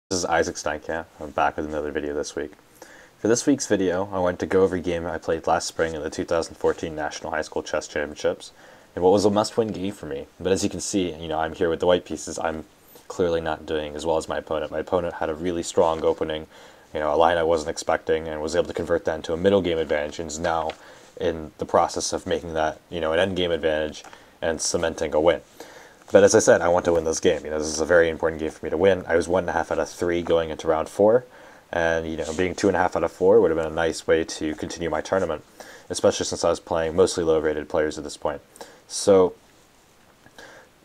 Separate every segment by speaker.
Speaker 1: This is Isaac Steincamp. I'm back with another video this week. For this week's video, I wanted to go over a game I played last spring in the 2014 National High School Chess Championships, and what was a must-win game for me. But as you can see, I'm here with the white pieces. I'm clearly not doing as well as my opponent. My opponent had a really strong opening, a line I wasn't expecting, and was able to convert that into a middle game advantage, and is now in the process of making that, an end game advantage and cementing a win. But as I said, I want to win this game. This is a very important game for me to win. I was 1.5 out of 3 going into round 4, and being 2.5 out of 4 would have been a nice way to continue my tournament, especially since I was playing mostly low-rated players at this point. So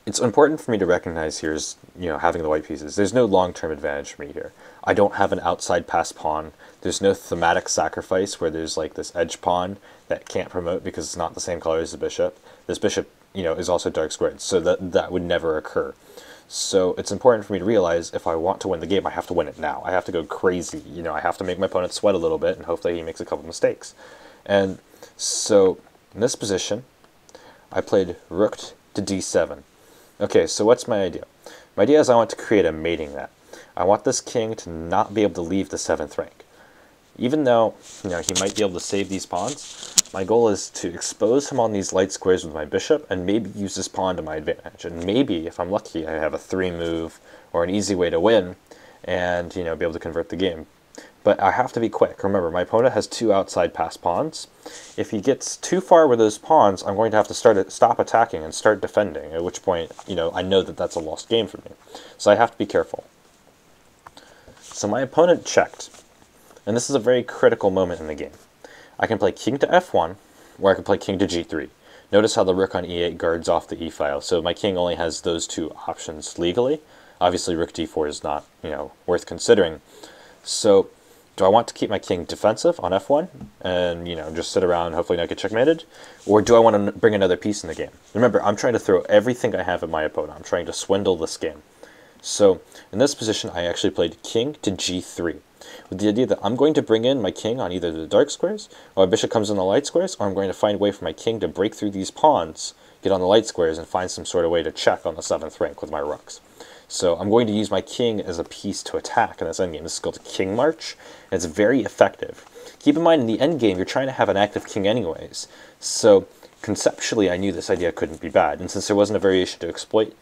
Speaker 1: it's important for me to recognize here is, having the white pieces. There's no long-term advantage for me here. I don't have an outside pass pawn. There's no thematic sacrifice where there's like this edge pawn that can't promote because it's not the same color as the bishop. This bishop is also dark squared, so that would never occur. So it's important for me to realize if I want to win the game, I have to win it now. I have to go crazy. I have to make my opponent sweat a little bit, and hopefully he makes a couple mistakes. And so in this position, I played rook to d7. Okay, so what's my idea? My idea is I want to create a mating net. I want this king to not be able to leave the 7th rank. Even though, he might be able to save these pawns, my goal is to expose him on these light squares with my bishop and maybe use this pawn to my advantage. And maybe, if I'm lucky, I have a 3 move or an easy way to win and, be able to convert the game. But I have to be quick. Remember, my opponent has 2 outside pass pawns. If he gets too far with those pawns, I'm going to have to stop attacking and start defending, at which point, I know that that's a lost game for me. So I have to be careful. So my opponent checked. And this is a very critical moment in the game. I can play king to f1, or I can play king to g3. Notice how the rook on e8 guards off the e-file, so my king only has those 2 options legally. Obviously, rook d4 is not, worth considering. So, do I want to keep my king defensive on f1, and, just sit around and hopefully not get checkmated? Or do I want to bring another piece in the game? Remember, I'm trying to throw everything I have at my opponent. I'm trying to swindle this game. So, in this position, I actually played king to g3. With the idea that I'm going to bring in my king on either the dark squares, or my bishop comes in the light squares, or I'm going to find a way for my king to break through these pawns, get on the light squares, and find some sort of way to check on the 7th rank with my rooks. So I'm going to use my king as a piece to attack in this endgame. This is called a king march, and it's very effective. Keep in mind, in the endgame, you're trying to have an active king anyways. So conceptually, I knew this idea couldn't be bad, and since there wasn't a variation to exploit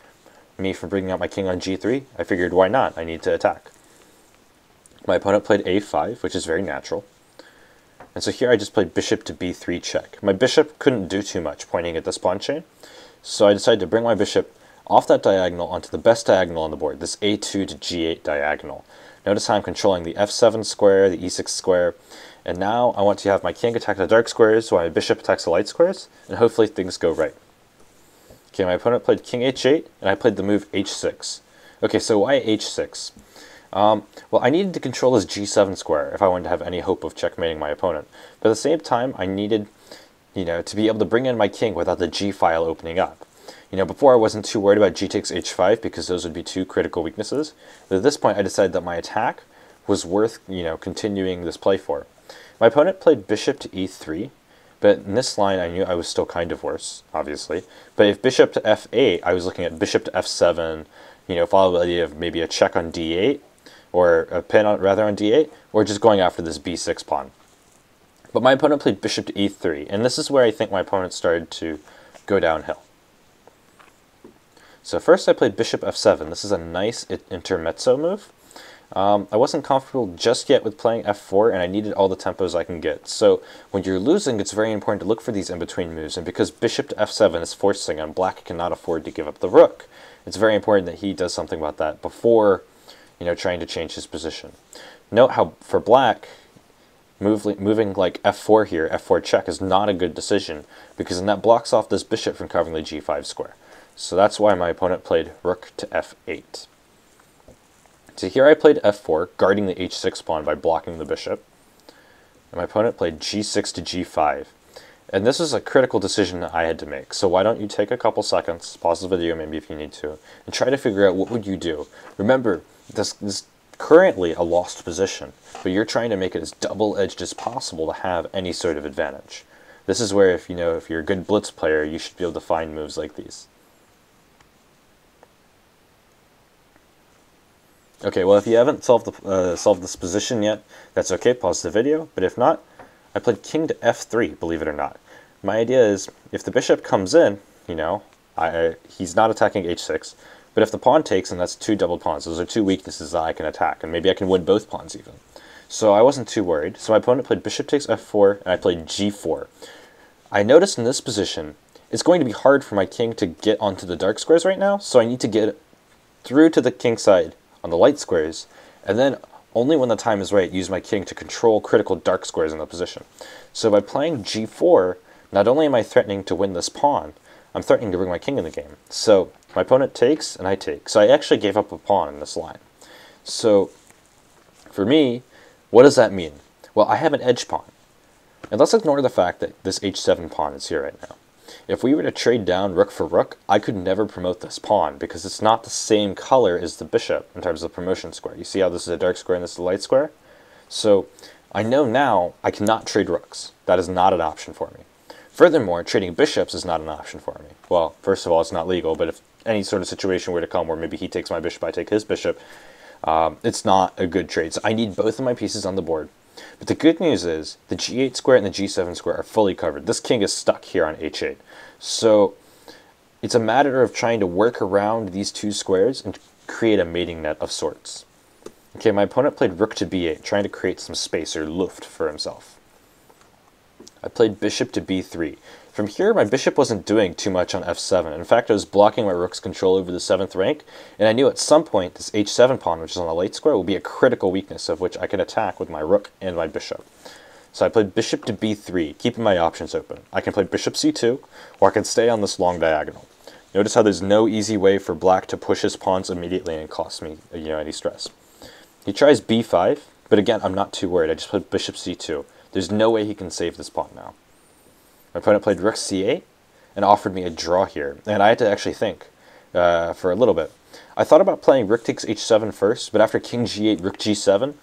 Speaker 1: me from bringing out my king on g3, I figured, why not? I need to attack. My opponent played a5, which is very natural. And so here I just played bishop to b3 check. My bishop couldn't do too much pointing at this pawn chain, so I decided to bring my bishop off that diagonal onto the best diagonal on the board, this a2 to g8 diagonal. Notice how I'm controlling the f7 square, the e6 square, and now I want to have my king attack the dark squares while my bishop attacks the light squares, and hopefully things go right. Okay, my opponent played king h8, and I played the move h6. Okay, so why h6? Well, I needed to control this g7 square if I wanted to have any hope of checkmating my opponent. But at the same time, I needed, to be able to bring in my king without the g-file opening up. Before I wasn't too worried about g takes h5 because those would be 2 critical weaknesses. But at this point, I decided that my attack was worth, continuing this play for. My opponent played bishop to e3, but in this line, I knew I was still kind of worse, obviously. But if bishop to f8, I was looking at bishop to f7, followed by the idea of maybe a check on d8, or a pin on d8, or just going after this b6 pawn. But my opponent played bishop to e3, and this is where I think my opponent started to go downhill. So first I played bishop f7. This is a nice intermezzo move. I wasn't comfortable just yet with playing f4, and I needed all the tempos I can get. So when you're losing, it's very important to look for these in-between moves, and because bishop to f7 is forcing, and black cannot afford to give up the rook, it's very important that he does something about that before trying to change his position. Note how, for black, moving like f4 here, f4 check, is not a good decision, because then that blocks off this bishop from covering the g5 square. So that's why my opponent played rook to f8. So here I played f4, guarding the h6 pawn by blocking the bishop. And my opponent played g6 to g5. And this is a critical decision that I had to make. So why don't you take a couple seconds, pause the video maybe if you need to, and try to figure out what would you do. Remember, this is currently a lost position, but you're trying to make it as double-edged as possible to have any sort of advantage. This is where if you're a good blitz player, you should be able to find moves like these. Okay, well, if you haven't solved this position yet, that's okay, pause the video, but if not, I played king to f3, believe it or not. My idea is, if the bishop comes in, you know, he's not attacking h6, but if the pawn takes, and that's two doubled pawns, those are two weaknesses that I can attack, and maybe I can win both pawns even. So I wasn't too worried, so my opponent played bishop takes f4, and I played g4. I noticed in this position, it's going to be hard for my king to get onto the dark squares right now, so I need to get through to the king side on the light squares, and then only when the time is right, use my king to control critical dark squares in the position. So by playing g4, not only am I threatening to win this pawn, I'm threatening to bring my king in the game. So my opponent takes, and I take. So I actually gave up a pawn in this line. So for me, what does that mean? Well, I have an edge pawn. And let's ignore the fact that this h7 pawn is here right now. If we were to trade down rook for rook, I could never promote this pawn because it's not the same color as the bishop in terms of the promotion square. You see how this is a dark square and this is a light square? So I know now I cannot trade rooks. That is not an option for me. Furthermore, trading bishops is not an option for me. Well, first of all, it's not legal, but if any sort of situation were to come where maybe he takes my bishop, I take his bishop, it's not a good trade. So I need both of my pieces on the board. But the good news is the g8 square and the g7 square are fully covered. This king is stuck here on h8. So it's a matter of trying to work around these two squares and create a mating net of sorts. Okay, my opponent played rook to b8, trying to create some space or luft for himself. I played bishop to b3. From here, my bishop wasn't doing too much on f7. In fact, I was blocking my rook's control over the 7th rank, and I knew at some point this h7 pawn, which is on the light square, will be a critical weakness of which I can attack with my rook and my bishop. So I played bishop to b3, keeping my options open. I can play bishop c2, or I can stay on this long diagonal. Notice how there's no easy way for black to push his pawns immediately and cost me any stress. He tries b5, but again, I'm not too worried. I just played bishop c2. There's no way he can save this pawn now. My opponent played rook c8 and offered me a draw here, and I had to actually think for a little bit. I thought about playing rook takes h7 first, but after king g8, rook g7,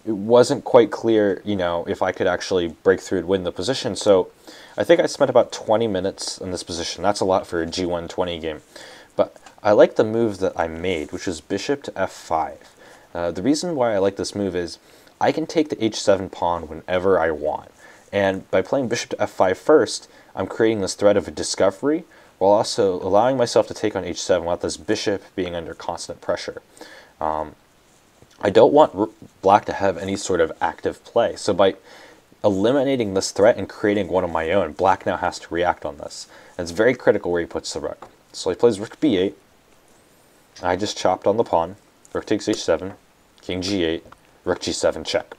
Speaker 1: it wasn't quite clear, if I could actually break through and win the position. So I think I spent about 20 minutes in this position. That's a lot for a g120 game. But I like the move that I made, which was bishop to f5. The reason why I like this move is I can take the h7 pawn whenever I want. And by playing bishop to f5 first, I'm creating this threat of a discovery while also allowing myself to take on h7 without this bishop being under constant pressure. I don't want black to have any sort of active play. So by eliminating this threat and creating one of my own, black now has to react on this. And it's very critical where he puts the rook. So he plays rook b8. I just chopped on the pawn. Rook takes h7, king g8, rook g7 check.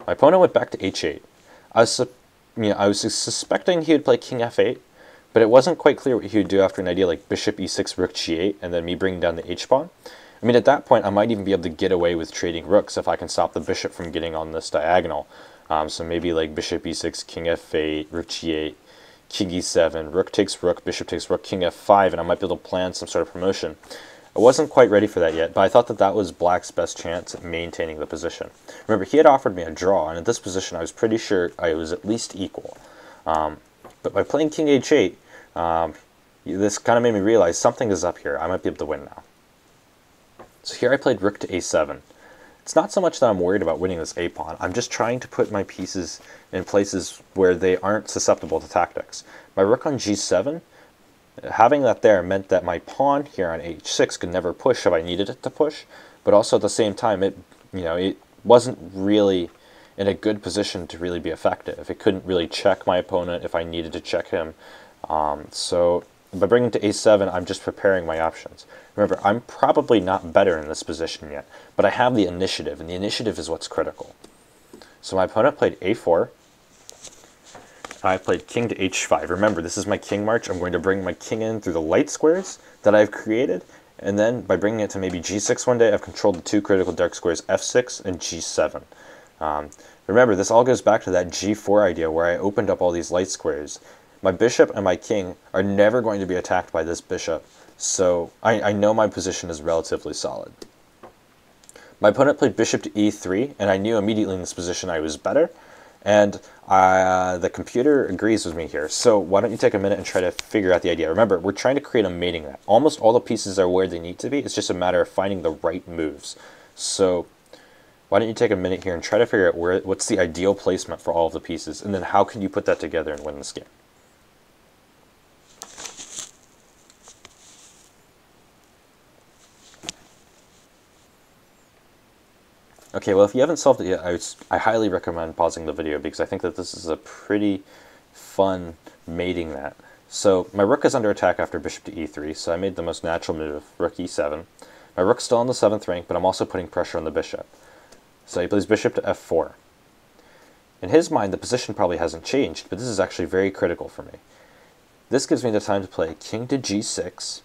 Speaker 1: My opponent went back to h8. I was suspecting he would play king f8, but it wasn't quite clear what he would do after an idea like bishop e6, rook g8, and then me bringing down the h-pawn. I mean, at that point, I might even be able to get away with trading rooks if I can stop the bishop from getting on this diagonal. So maybe like bishop e6, king f8, rook g8, king e7, rook takes rook, bishop takes rook, king f5, and I might be able to plan some sort of promotion. I wasn't quite ready for that yet, but I thought that that was black's best chance at maintaining the position. Remember, he had offered me a draw, and at this position I was pretty sure I was at least equal. But by playing king h8, this kind of made me realize something is up here. I might be able to win now. So here I played rook to a7. It's not so much that I'm worried about winning this a-pawn. I'm just trying to put my pieces in places where they aren't susceptible to tactics. My rook on g7, having that there meant that my pawn here on h6 could never push if I needed it to push, but also at the same time, it wasn't really in a good position to really be effective. It couldn't really check my opponent if I needed to check him. So by bringing to a7, I'm just preparing my options. Remember, I'm probably not better in this position yet, but I have the initiative, and the initiative is what's critical. So my opponent played a4. I played king to h5. Remember, this is my king march. I'm going to bring my king in through the light squares that I've created, and then by bringing it to maybe g6 one day, I've controlled the two critical dark squares, f6 and g7. Remember, this all goes back to that g4 idea where I opened up all these light squares. My bishop and my king are never going to be attacked by this bishop, so I know my position is relatively solid. My opponent played bishop to e3, and I knew immediately in this position I was better, And the computer agrees with me here. So why don't you take a minute and try to figure out the idea. Remember, we're trying to create a mating net. Almost all the pieces are where they need to be. It's just a matter of finding the right moves. So why don't you take a minute here and try to figure out what's the ideal placement for all of the pieces, and then how can you put that together and win this game. Okay, well, if you haven't solved it yet, I highly recommend pausing the video because I think that this is a pretty fun mating net. So my rook is under attack after bishop to e3, so I made the most natural move, rook e7. My rook's still in the 7th rank, but I'm also putting pressure on the bishop. So he plays bishop to f4. In his mind, the position probably hasn't changed, but this is actually very critical for me. This gives me the time to play king to g6,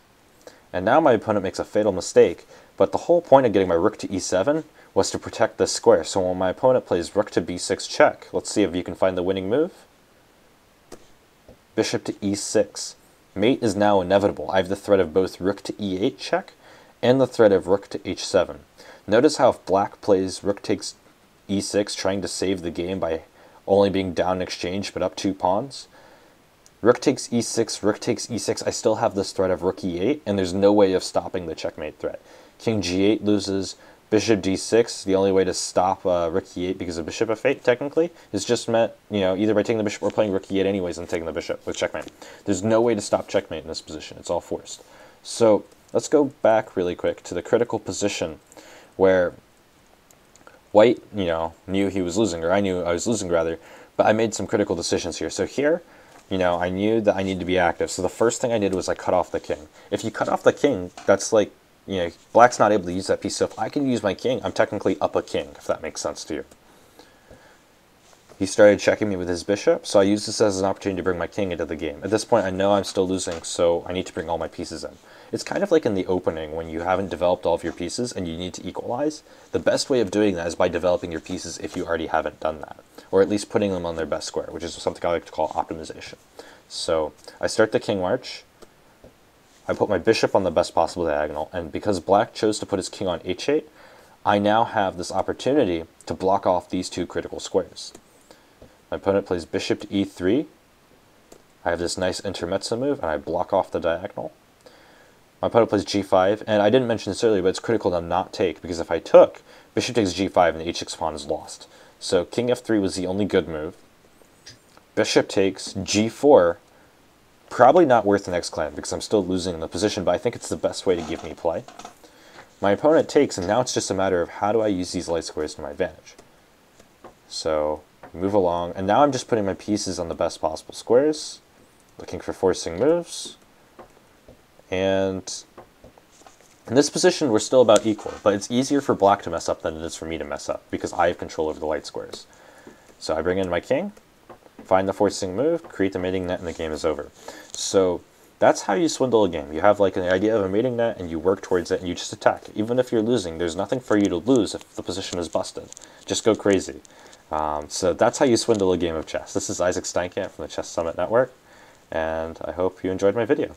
Speaker 1: and now my opponent makes a fatal mistake, but the whole point of getting my rook to e7 was to protect this square. So when my opponent plays rook to b6 check, let's see if you can find the winning move. Bishop to e6. Mate is now inevitable. I have the threat of both rook to e8 check and the threat of rook to h7. Notice how if black plays rook takes e6, trying to save the game by only being down in exchange but up 2 pawns. Rook takes e6, rook takes e6, I still have this threat of rook e8, and there's no way of stopping the checkmate threat. King g8 loses, bishop d6, the only way to stop rook e8 because of bishop f8, technically, is just meant, either by taking the bishop or playing rook e8 anyways and taking the bishop with checkmate. There's no way to stop checkmate in this position. It's all forced. So let's go back really quick to the critical position where white, knew he was losing, or I knew I was losing rather, but I made some critical decisions here. So here, I knew that I needed to be active. So the first thing I did was I cut off the king. If you cut off the king, that's like, black's not able to use that piece. So if I can use my king, I'm technically up a king, if that makes sense to you. He started checking me with his bishop, so I used this as an opportunity to bring my king into the game. At this point, I know I'm still losing, so I need to bring all my pieces in. It's kind of like in the opening when you haven't developed all of your pieces and you need to equalize. The best way of doing that is by developing your pieces if you already haven't done that, or at least putting them on their best square, which is something I like to call optimization. So I start the king march. I put my bishop on the best possible diagonal, and because black chose to put his king on h8, I now have this opportunity to block off these 2 critical squares. My opponent plays bishop to e3. I have this nice intermezzo move, and I block off the diagonal. My opponent plays g5, and I didn't mention this earlier, but it's critical to not take, because if I took, bishop takes g5 and the h6 pawn is lost. So king f3 was the only good move. Bishop takes g4, probably not worth the next clan, because I'm still losing in the position, but I think it's the best way to give me play. My opponent takes, and now it's just a matter of how do I use these light squares to my advantage. So move along, and now I'm just putting my pieces on the best possible squares, looking for forcing moves, and in this position we're still about equal, but it's easier for black to mess up than it is for me to mess up, because I have control over the light squares. So I bring in my king, find the forcing move, create the mating net, and the game is over. So that's how you swindle a game. You have like an idea of a mating net, and you work towards it, and you just attack. Even if you're losing, there's nothing for you to lose if the position is busted. Just go crazy. So that's how you swindle a game of chess. This is Isaac Steincamp from the Chess Summit Network, and I hope you enjoyed my video.